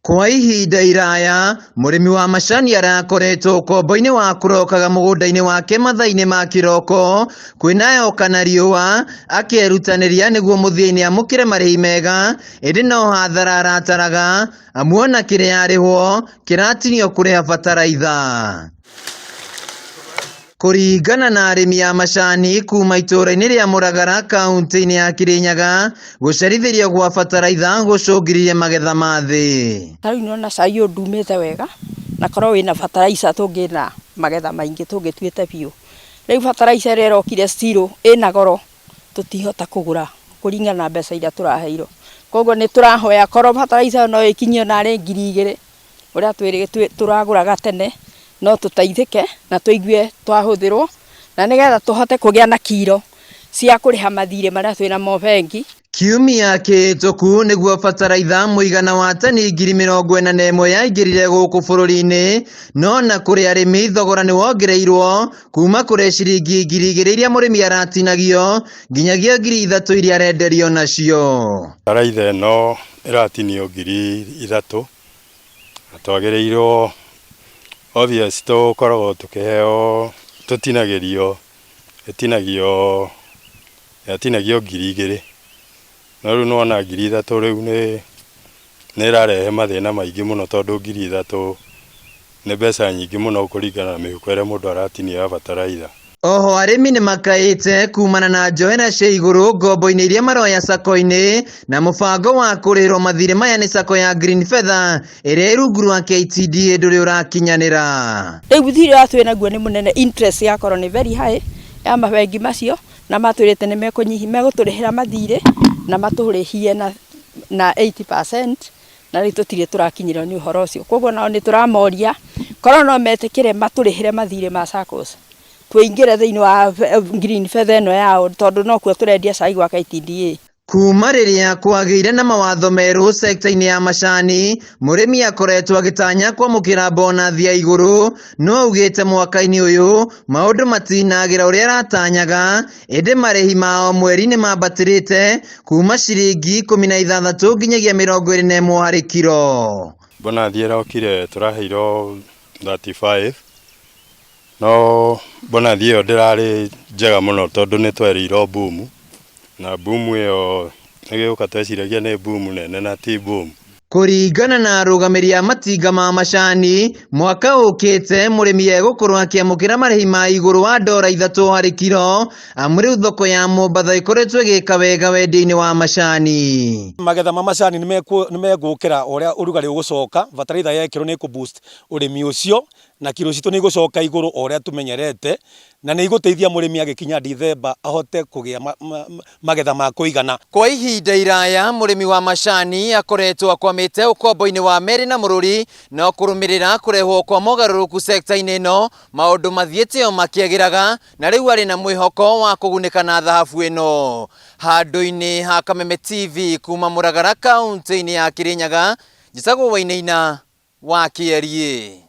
Kwa ihinda iraya murimi wa macani arakoretwo ukombo-ini wa kurokaga mugunda-ini wake mathaa-ini ma kiroko kwinayo kana riũa akerutaniria niguo muthia-ini amukire marihi mega indi no hathara arataraga amu ona kiria arihwo kiratinio kuriha bataraitha. Kuringana na arimi a macani kuma itura-ini ria Muragara kaunti-ini ya Kirinyaga gucerithirio gwa bataraitha gucungiririe magetha ma thi. Tariu nona cai uyu ndumite wega na korwo wina bataraitha tungina magetha maingi tungituite biu. Riu bataraitha ira irokire zero ina goro tutihota kugura kuringana na mbeca iria turaheirwo. Koguo ni turahoya korwo bataraitha no ikinyio nare 2,000 uria twirige turaguraga tene no tutaithike na tuigue twahuthirwo na nigetha tuhote kugia na kiro cia kuriha mathire maria twina mo bengi. Kiumia kihituku niguo bataraitha muigana wa tani 41,000 yaingirire guku bururi-ini no na kuri arimi thogora ni wongereirwo kuma kuri ciringi 2,000 iria murimi aratinagio nginyagia 3,000 iria arenderio nacio. Bataraitha ino iratinio 3,000 twagĩrĩirwo obvious tukoragwo tukiheo tutinagio 2,000 no riu nona 3,000 riu ni irarehe mathina maingi muno tondu 3,000 ni mbeca nyingi muno kuringana na mihuko iria mundu aratinia ya bataraitha. Oho arimi ni makaite kumana na njohera cia iguru ngombo-ini iria maroya sako-ini na mubango wa kurihirwo mathire maya ni sako ya Green Feather iria irungu rwa KTDA nduri urakinyanira. Riu thire wa twina guo ni munene, interest yakorwo ni very high ya mabengi macio na matwirite ni mekunyihi meguturihira mathire na maturihie na 80% na ritu tire turakinyirwo ni uhoro ucio. Koguo nao ni turamoria korwo no metikire maturihire mathire ma SACCOS tuingire thiini wa Green Feather ino yao tondu no kuo turendia cai gwa KTDA. Kuma riria kwagiire na mawatho meru sekta-ini ya macani murimi akoretwo agitanya kwamukira bonathi ya iguru no augite mwaka-ini uyu maundu matinagira uria aratanyaga indi marihi mao mweri ni mambatirite kuma ciringi 16 nginyagia 21 hari kiro. Bonathi irokire turaheirwo 35 no bonathi iyo ndirari njega muno tondu ni twerirwo boom na boom iyo nigeuka tweciragia ni boom nene na ti boom. Kuringana na arugamiri a matinga ma macani mwaka ukite murimi egukorwo akiamukira marihi ma iguru wa $3 hari kiro amu riu thoko ya Mombatha ikoretwo igika wega wendi-ini wa macani. Magetha ma macani ni megukira uria urugari ugucoka bataraitha yekirwo ni ku boost urimi ucio na kiro citu ni gucoka iguru uria tumenyerete na ni iguteithia murimi agikinya December ahote kugia magetha ma kuigana. Kwa ihinda iraya murimi wa macani akoretwo akwamite ukombo-ini wa meri na mururi no kurumirira kurehwo kwa mogaruruku sekta-ini ino maundu mathiite o makiagiraga na riu ari na mwihoko wa kugunika na thahabu ino. Handu-ini ha Kameme TV kuma Muragara kaunti-ini ya Kirinyaga, Njicagwo Wainaina wa Kierie.